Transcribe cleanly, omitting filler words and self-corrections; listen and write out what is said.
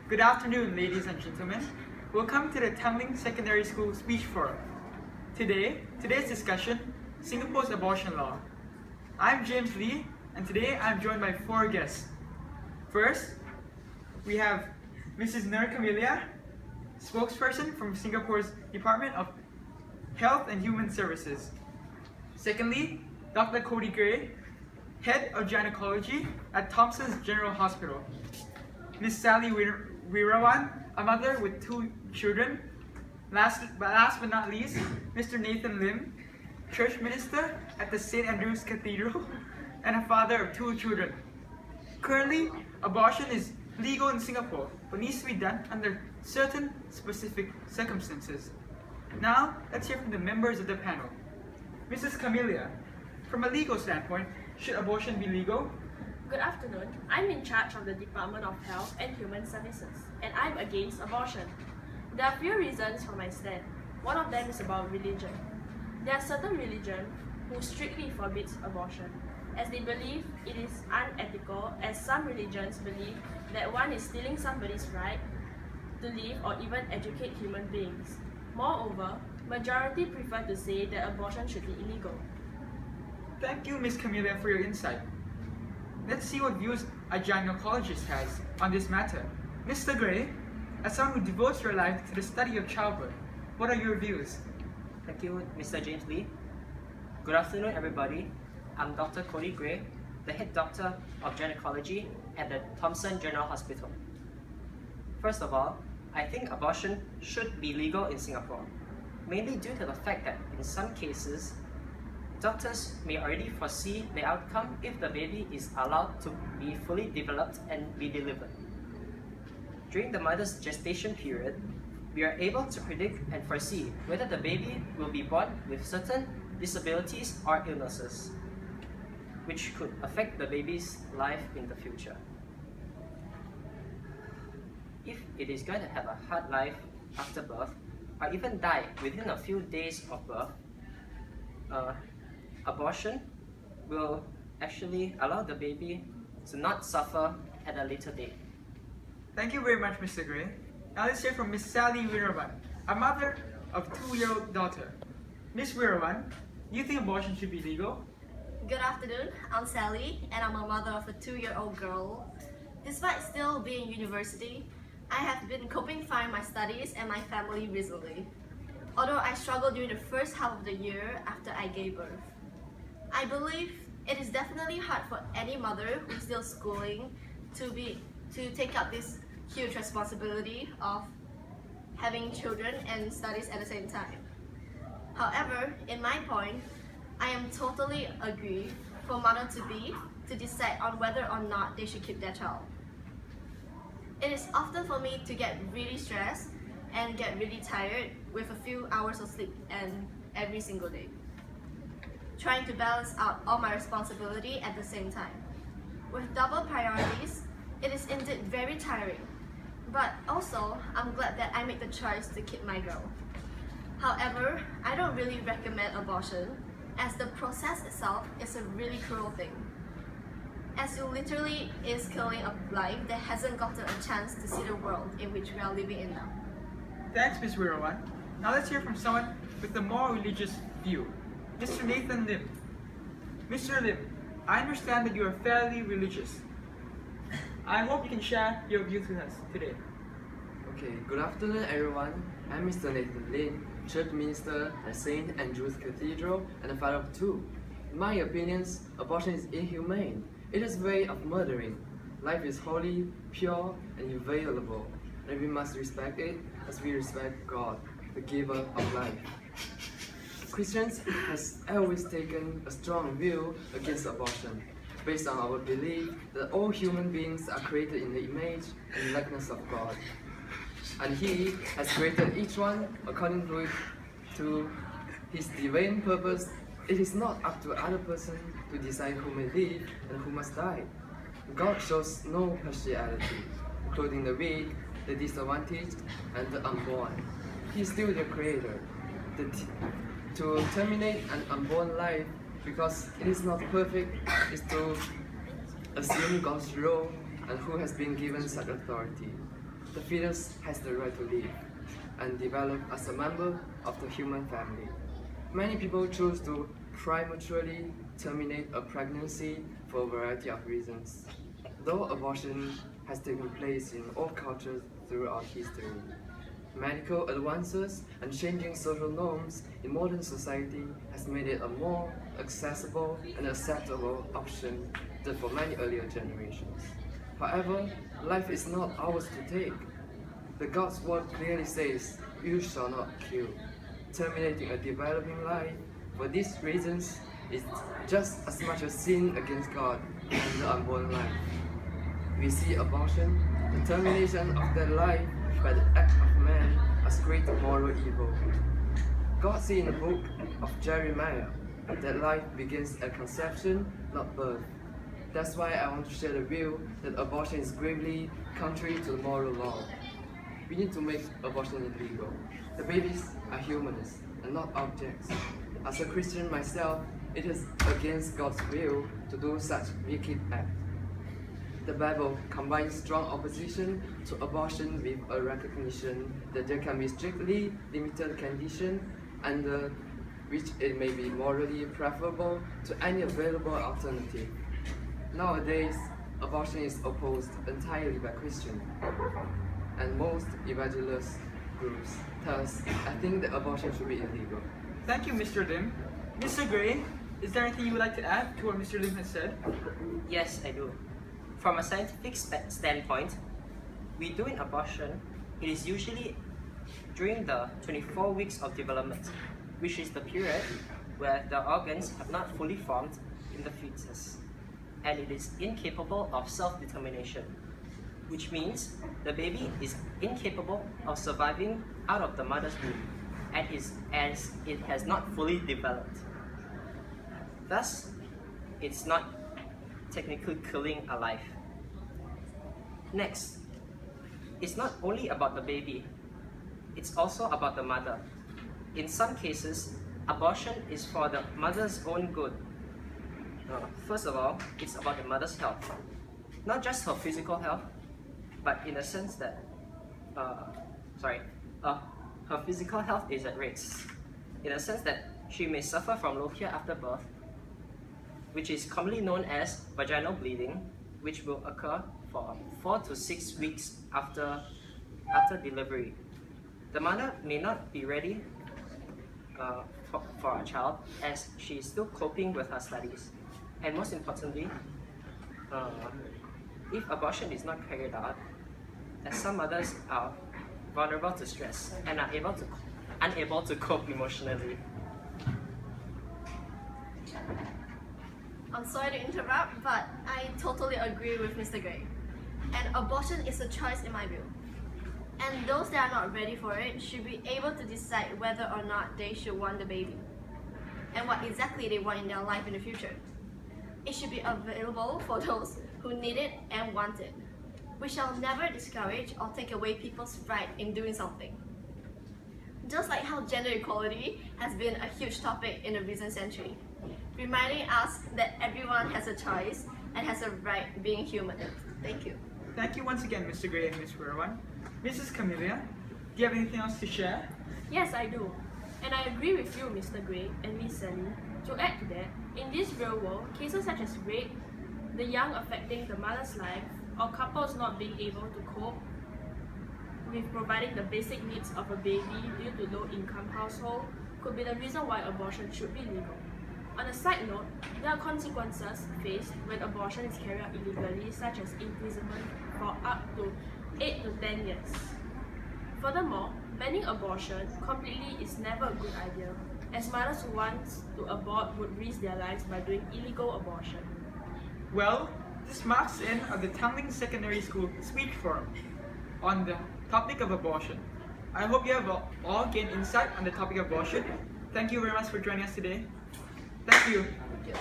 Good afternoon, ladies and gentlemen. Welcome to the Tanglin Secondary School Speech Forum. Today's discussion, Singapore's abortion law. I'm James Lee, and today I'm joined by 4 guests. First, we have Mrs. Nur Camelia, spokesperson from Singapore's Department of Health and Human Services. Secondly, Dr. Cody Gray, Head of Gynecology at Thomson's General Hospital. Ms. Sally Weerawan, a mother with 2 children. Last but not least, Mr. Nathan Lim, church minister at the St. Andrew's Cathedral and a father of 2 children. Currently, abortion is legal in Singapore, but needs to be done under certain specific circumstances. Now, let's hear from the members of the panel. Mrs. Camelia, from a legal standpoint, should abortion be legal? Good afternoon. I'm in charge of the Department of Health and Human Services, and I'm against abortion. There are few reasons for my stand. One of them is about religion. There are certain religions who strictly forbids abortion, as they believe it is unethical, as some religions believe that one is stealing somebody's right to live or even educate human beings. Moreover, majority prefer to say that abortion should be illegal. Thank you, Ms. Camelia, for your insight. Let's see what views a gynecologist has on this matter. Mr. Gray, as someone who devotes your life to the study of childbirth, what are your views? Thank you, Mr. James Lee. Good afternoon, everybody. I'm Dr. Cody Gray, the head doctor of gynecology at the Thomson General Hospital. First of all, I think abortion should be legal in Singapore, mainly due to the fact that in some cases, doctors may already foresee the outcome if the baby is allowed to be fully developed and be delivered. During the mother's gestation period, we are able to predict and foresee whether the baby will be born with certain disabilities or illnesses, which could affect the baby's life in the future. If it is going to have a hard life after birth, or even die within a few days of birth, abortion will actually allow the baby to not suffer at a later date. Thank you very much, Mr. Gray. Now let's hear from Ms. Sally Weerawan, a mother of 2-year-old daughter. Ms. Weerawan, do you think abortion should be legal? Good afternoon, I'm Sally, and I'm a mother of a 2-year-old girl. Despite still being in university, I have been coping fine my studies and my family recently, although I struggled during the first half of the year after I gave birth. I believe it is definitely hard for any mother who is still schooling to take up this huge responsibility of having children and studies at the same time. However, in my point, I am totally agree for mother-to-be to decide on whether or not they should keep their child. It is often for me to get really stressed and get really tired with a few hours of sleep and every single day, trying to balance out all my responsibility at the same time. With double priorities, it is indeed very tiring, but also I'm glad that I made the choice to keep my girl. However, I don't really recommend abortion, as the process itself is a really cruel thing, as you literally is killing a life that hasn't gotten a chance to see the world in which we are living in now. Thanks, Ms. Weerawan. Now let's hear from someone with a more religious view. Mr. Nathan Lim. Mr. Lim, I understand that you are fairly religious. I hope you can share your views with us today. Okay, good afternoon everyone. I'm Mr. Nathan Lim, church minister at St. Andrew's Cathedral and a father of 2. In my opinions, abortion is inhumane. It is a way of murdering. Life is holy, pure, and inviolable, and we must respect it as we respect God, the giver of life. Christians has always taken a strong view against abortion, based on our belief that all human beings are created in the image and likeness of God. And He has created each one according to His divine purpose. It is not up to other person to decide who may live and who must die. God shows no partiality, including the weak, the disadvantaged, and the unborn. He is still the creator. To terminate an unborn life because it is not perfect is to assume God's role and who has been given such authority. the fetus has the right to live and develop as a member of the human family. Many people choose to prematurely terminate a pregnancy for a variety of reasons. Though abortion has taken place in all cultures throughout history, medical advances and changing social norms in modern society has made it a more accessible and acceptable option than for many earlier generations. However, life is not ours to take. The God's word clearly says, "You shall not kill." Terminating a developing life for these reasons is just as much a sin against God as the unborn life. We see abortion, the termination of their life by the act of man, as great moral evil. God said in the book of Jeremiah that life begins at conception, not birth. That's why I want to share the view that abortion is gravely contrary to the moral law. We need to make abortion illegal. The babies are humans and not objects. As a Christian myself, it is against God's will to do such wicked act. The Bible combines strong opposition to abortion with a recognition that there can be strictly limited conditions under which it may be morally preferable to any available alternative. Nowadays, abortion is opposed entirely by Christians, and most evangelist groups. Thus, I think that abortion should be illegal. Thank you, Mr. Lim. Mr. Gray, is there anything you would like to add to what Mr. Lim has said? Yes, I do. From a scientific standpoint, we do an abortion, it is usually during the 24 weeks of development, which is the period where the organs have not fully formed in the fetus, and it is incapable of self-determination, which means the baby is incapable of surviving out of the mother's womb, as it has not fully developed. Thus, it's not technically killing a life. Next, it's not only about the baby, it's also about the mother. In some cases, abortion is for the mother's own good. First of all, it's about the mother's health. Not just her physical health, but in a sense that, her physical health is at risk. In a sense that she may suffer from lochia after birth, which is commonly known as vaginal bleeding, which will occur for 4 to 6 weeks after delivery. The mother may not be ready for a child, as she is still coping with her studies. And most importantly, if abortion is not carried out, as some mothers are vulnerable to stress and are unable to cope emotionally. I'm sorry to interrupt, but I totally agree with Mr. Gray. And abortion is a choice in my view. And those that are not ready for it should be able to decide whether or not they should want the baby and what exactly they want in their life in the future. It should be available for those who need it and want it. We shall never discourage or take away people's right in doing something. Just like how gender equality has been a huge topic in the recent century, reminding us that everyone has a choice and has a right being human. Thank you. Thank you once again, Mr. Gray and Ms. Werwan. Mrs. Camellia, do you have anything else to share? Yes, I do. And I agree with you, Mr. Gray and Ms. Sally. To add to that, in this real world, cases such as rape, the young affecting the mother's life, or couples not being able to cope with providing the basic needs of a baby due to low-income household could be the reason why abortion should be legal. On a side note, there are consequences faced when abortion is carried out illegally, such as imprisonment for up to 8 to 10 years. Furthermore, banning abortion completely is never a good idea, as mothers who want to abort would risk their lives by doing illegal abortion. Well, this marks the end of the Tanglin Secondary School speech forum on the topic of abortion. I hope you have all gained insight on the topic of abortion. Thank you very much for joining us today. Thank you. Thank you.